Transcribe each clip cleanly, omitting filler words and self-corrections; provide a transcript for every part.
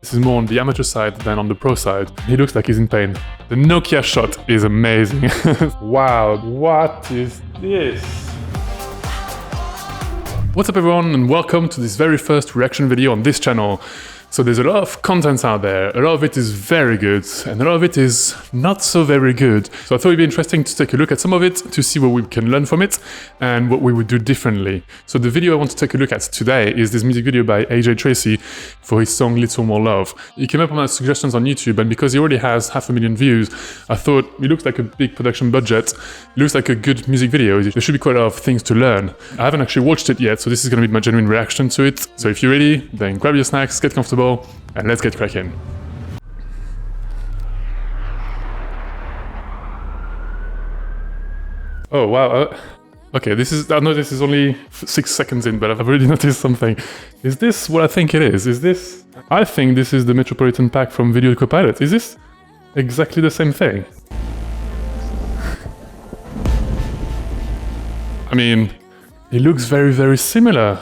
This is more on the amateur side than on the pro side. He looks like he's in pain. The Nokia shot is amazing. Wow, what is this? What's up everyone, and welcome to this very first reaction video on this channel. So there's a lot of content out there, a lot of it is very good, and a lot of it is not so very good. So I thought it'd be interesting to take a look at some of it, to see what we can learn from it, and what we would do differently. So the video I want to take a look at today is this music video by AJ Tracey for his song Little More Love. He came up with my suggestions on YouTube, and because he already has 500,000 views, I thought it looks like a big production budget, it looks like a good music video, there should be quite a lot of things to learn. I haven't actually watched it yet, so this is going to be my genuine reaction to it. So if you're ready, then grab your snacks, get comfortable, and let's get cracking. Oh wow, okay, I know this is only 6 seconds in, but I've already noticed something. Is this what I think it is? I think this is the Metropolitan Pack from Video Copilot. Is this exactly the same thing? I mean, it looks very, very similar.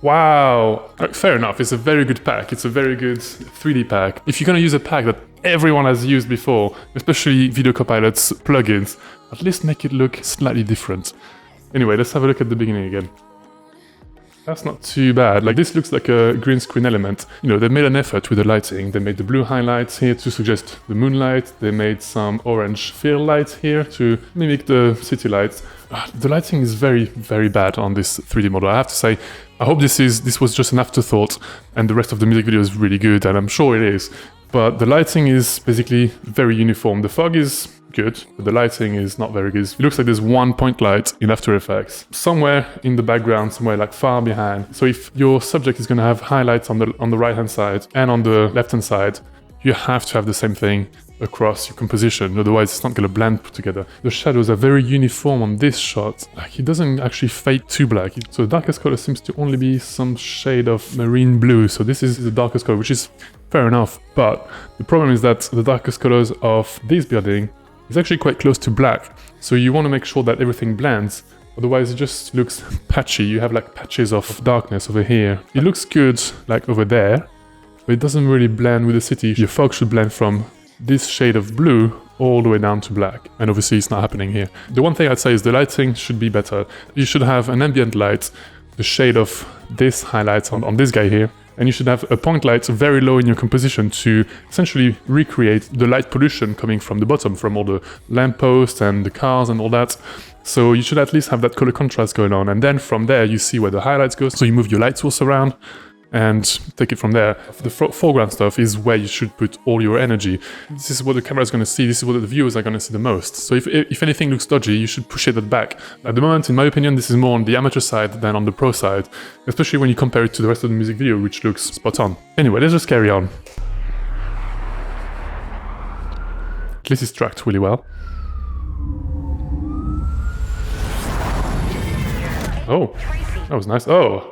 Wow, fair enough, it's a very good pack, it's a very good 3D pack. If you're gonna use a pack that everyone has used before, especially Video Copilot's plugins, at least make it look slightly different. Anyway, let's have a look at the beginning again. That's not too bad. Like, this looks like a green screen element. You know, they made an effort with the lighting. They made the blue highlights here to suggest the moonlight. They made some orange field lights here to mimic the city lights. The lighting is very, very bad on this 3D model. I have to say, I hope this was just an afterthought and the rest of the music video is really good, and I'm sure it is. But the lighting is basically very uniform. The fog is good, but the lighting is not very good. It looks like there's one point light in After Effects, somewhere in the background, somewhere like far behind. So if your subject is going to have highlights on the right hand side and on the left hand side, you have to have the same thing across your composition, otherwise it's not going to blend together. The shadows are very uniform on this shot. Like, it doesn't actually fade too black. So the darkest color seems to only be some shade of marine blue. So this is the darkest color, which is fair enough. But the problem is that the darkest colors of this building is actually quite close to black. So you want to make sure that everything blends. Otherwise it just looks patchy. You have like patches of darkness over here. It looks good like over there, but it doesn't really blend with the city. Your fog should blend from this shade of blue all the way down to black, and obviously it's not happening here. The one thing I'd say is the lighting should be better. You should have an ambient light, the shade of this highlights on this guy here, and you should have a point light very low in your composition to essentially recreate the light pollution coming from the bottom, from all the lampposts and the cars and all that. So you should at least have that color contrast going on, and then from there you see where the highlights go, so you move your light source around and take it from there. The foreground stuff is where you should put all your energy. This is what the camera is going to see, this is what the viewers are going to see the most. So if anything looks dodgy, you should push it back. At the moment, in my opinion, this is more on the amateur side than on the pro side, especially when you compare it to the rest of the music video, which looks spot on. Anyway, let's just carry on. At least it's tracked really well. Oh, that was nice. Oh.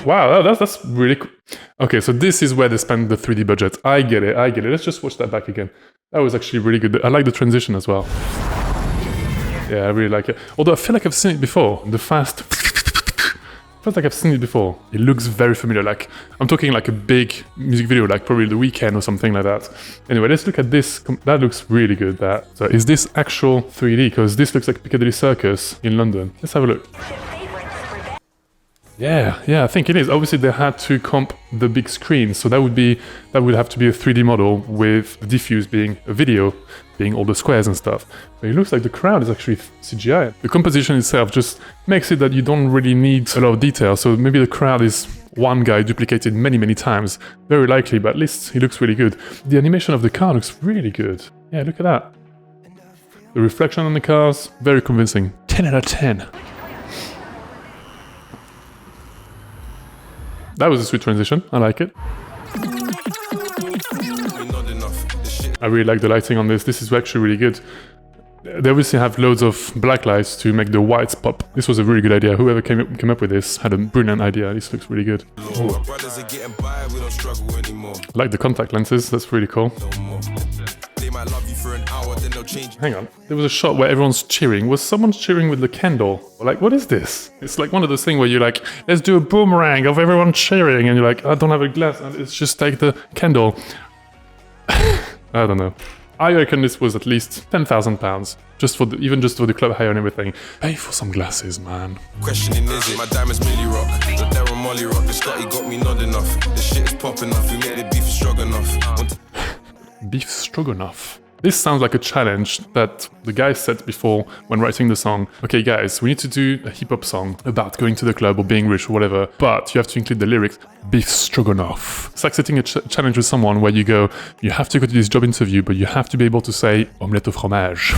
Wow, that's really cool. Okay, so this is where they spend the 3D budget. I get it. Let's just watch that back again. That was actually really good. I like the transition as well. Yeah, I really like it. Although I feel like I've seen it before. The fast... feels like I've seen it before. It looks very familiar. Like, I'm talking like a big music video, like probably The Weeknd or something like that. Anyway, let's look at this. That looks really good. So is this actual 3D? Because this looks like Piccadilly Circus in London. Let's have a look. Yeah, I think it is. Obviously, they had to comp the big screen, so that would have to be a 3D model with the diffuse being a video, being all the squares and stuff. But it looks like the crowd is actually CGI. The composition itself just makes it that you don't really need a lot of detail. So maybe the crowd is one guy duplicated many times, very likely, but at least he looks really good. The animation of the car looks really good. Yeah, look at that. The reflection on the cars, very convincing. 10 out of 10. That was a sweet transition, I like it. I really like the lighting on this, this is actually really good. They obviously have loads of black lights to make the whites pop. This was a really good idea, whoever came up with this had a brilliant idea, this looks really good. Ooh. I like the contact lenses, that's really cool. for an hour, then they'll change. Hang on, there was a shot where everyone's cheering. Was someone cheering with the candle? Like, what is this? It's like one of those things where you're like, let's do a boomerang of everyone cheering, and you're like, I don't have a glass, and it's just take the candle. I don't know. I reckon this was at least £10,000, just for even just for the club hire and everything. Pay for some glasses, man. Questioning, is it? My diamonds Millie rock. The Darren Molly rock. The Scotty got me nodding off. The shit is popping off. We make the beef stroganoff. Beef stroganoff. This sounds like a challenge that the guy set before when writing the song. Okay guys, we need to do a hip-hop song about going to the club or being rich or whatever, but you have to include the lyrics, beef stroganoff. It's like setting a challenge with someone where you go, you have to go to this job interview, but you have to be able to say omelette au fromage.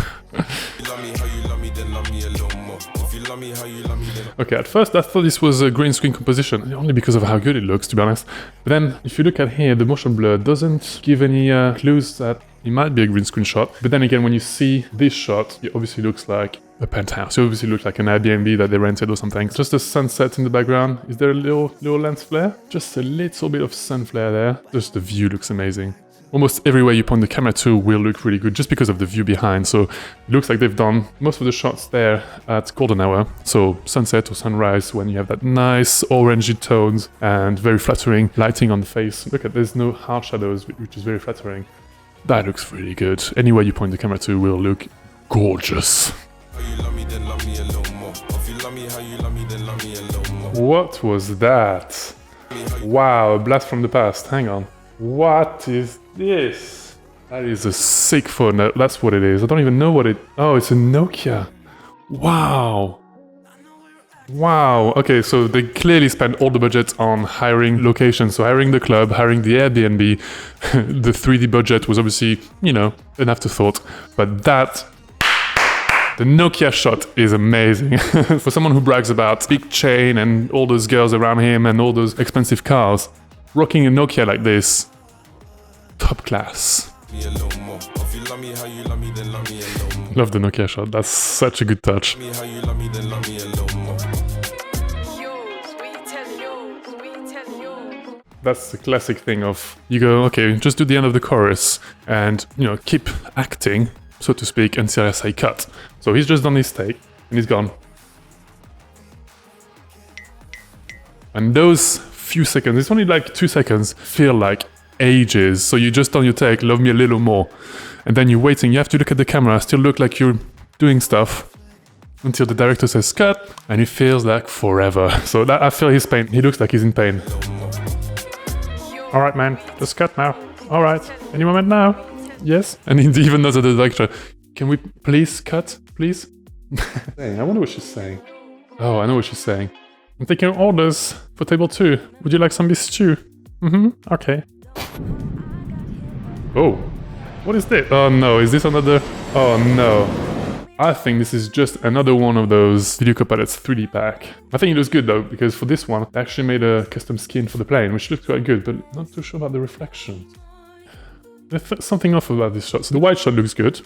Okay, at first I thought this was a green screen composition, only because of how good it looks, to be honest. But then, if you look at here, the motion blur doesn't give any clues that it might be a green screen shot. But then again, when you see this shot, it obviously looks like a penthouse. It obviously looks like an Airbnb that they rented or something. Just a sunset in the background. Is there a little lens flare? Just a little bit of sun flare there. Just the view looks amazing. Almost everywhere you point the camera to will look really good just because of the view behind. So it looks like they've done most of the shots there at golden hour. So sunset or sunrise when you have that nice orangey tones and very flattering lighting on the face. Look at, there's no hard shadows, which is very flattering. That looks really good. Anywhere you point the camera to will look gorgeous. What was that? Wow, a blast from the past. Hang on. What is this? That is a sick phone. That's what it is. I don't even know what it... Oh, it's a Nokia. Wow. Wow. Okay, so they clearly spent all the budget on hiring locations. So hiring the club, hiring the Airbnb. The 3D budget was obviously, you know, an afterthought. But that... The Nokia shot is amazing. For someone who brags about big chain and all those girls around him and all those expensive cars, rocking a Nokia like this, top class. Love the Nokia shot, that's such a good touch. That's the classic thing of, you go, okay, just do the end of the chorus and, you know, keep acting, so to speak, until I say cut. So he's just done his take and he's gone. And those few seconds, it's only like 2 seconds, feel like ages. So you just done your take, love me a little more. And then you're waiting, you have to look at the camera, still look like you're doing stuff until the director says cut, and it feels like forever. So that, I feel his pain, he looks like he's in pain. All right, man, just cut now. All right, any moment now? Yes? And he even knows that the director, can we please cut, please? I wonder what she's saying. Oh, I know what she's saying. I'm taking orders for table 2. Would you like some beef stew? Okay. Oh, what is this? Oh no, is this another? Oh no. I think this is just another one of those Video Copilot's 3D pack. I think it looks good though, because for this one, they actually made a custom skin for the plane, which looks quite good, but not too sure about the reflections. There's something off about this shot. So the white shot looks good.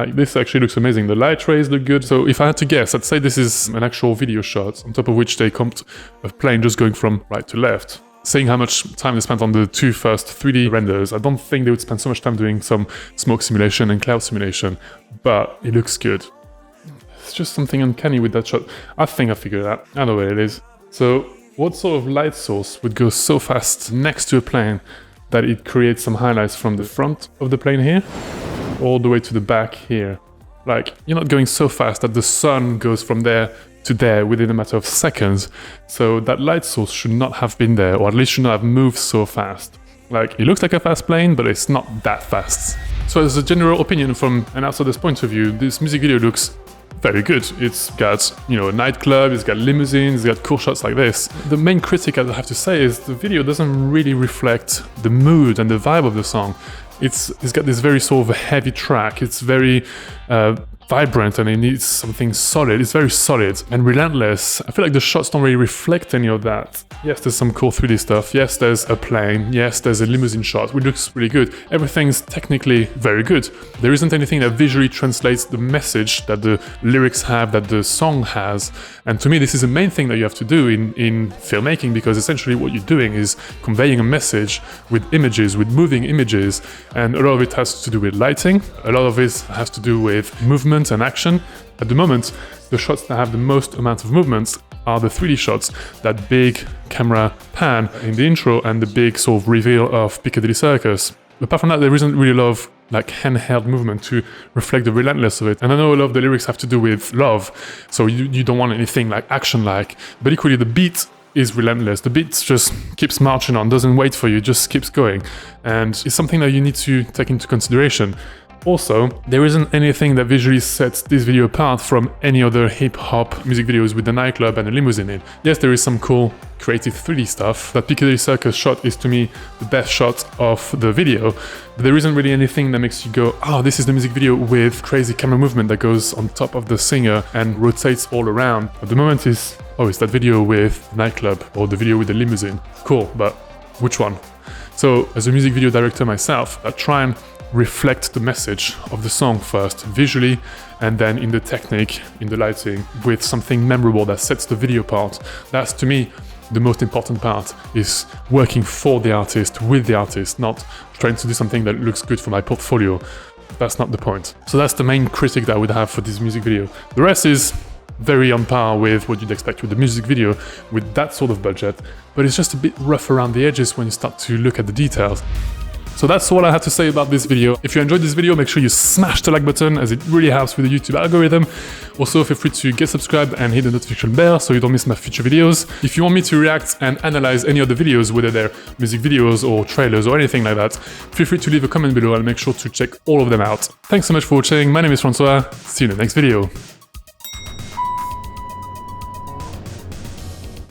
This actually looks amazing. The light rays look good. So if I had to guess, I'd say this is an actual video shot, on top of which they comped a plane just going from right to left. Saying how much time they spent on the 2 first 3D renders, I don't think they would spend so much time doing some smoke simulation and cloud simulation, but it looks good. It's just something uncanny with that shot. I think I figured it out. I know where it is. So what sort of light source would go so fast next to a plane that it creates some highlights from the front of the plane here all the way to the back here? Like, you're not going so fast that the sun goes from there to there within a matter of seconds, so that light source should not have been there, or at least should not have moved so fast. Like, it looks like a fast plane, but it's not that fast. So as a general opinion from an outsider's point of view, this music video looks very good. It's got, you know, a nightclub, it's got limousines, it's got cool shots like this. The main critic I have to say is the video doesn't really reflect the mood and the vibe of the song. It's got this very sort of heavy track. It's very vibrant and it needs something solid. It's very solid and relentless. I feel like the shots don't really reflect any of that. Yes, there's some cool 3D stuff. Yes, there's a plane. Yes, there's a limousine shot, which looks really good. Everything's technically very good. There isn't anything that visually translates the message that the lyrics have, that the song has. And to me, this is the main thing that you have to do in filmmaking, because essentially what you're doing is conveying a message with images, with moving images. And a lot of it has to do with lighting. A lot of it has to do with movement and action. At the moment, the shots that have the most amount of movements are the 3D shots, that big camera pan in the intro and the big sort of reveal of Piccadilly Circus. Apart from that, there isn't really a lot of like handheld movement to reflect the relentlessness of it. And I know a lot of the lyrics have to do with love, so you don't want anything like action-like, but equally the beat is relentless. The beat just keeps marching on, doesn't wait for you, just keeps going. And it's something that you need to take into consideration. Also, there isn't anything that visually sets this video apart from any other hip-hop music videos with a nightclub and a limousine in. Yes, there is some cool creative 3D stuff. That Piccadilly Circus shot is to me the best shot of the video, but there isn't really anything that makes you go, oh, this is the music video with crazy camera movement that goes on top of the singer and rotates all around. At the moment is, oh, it's that video with the nightclub or the video with the limousine. Cool, but which one? So as a music video director myself, I try and reflect the message of the song first visually, and then in the technique, in the lighting, with something memorable that sets the video apart. That's to me the most important part, is working for the artist, with the artist, not trying to do something that looks good for my portfolio. That's not the point. So that's the main critique that I would have for this music video. The rest is very on par with what you'd expect with the music video with that sort of budget, but it's just a bit rough around the edges when you start to look at the details. So that's all I have to say about this video. If you enjoyed this video, make sure you smash the like button, as it really helps with the YouTube algorithm. Also, feel free to get subscribed and hit the notification bell so you don't miss my future videos. If you want me to react and analyze any of the videos, whether they're music videos or trailers or anything like that, feel free to leave a comment below. I'll make sure to check all of them out. Thanks so much for watching. My name is Francois. See you in the next video.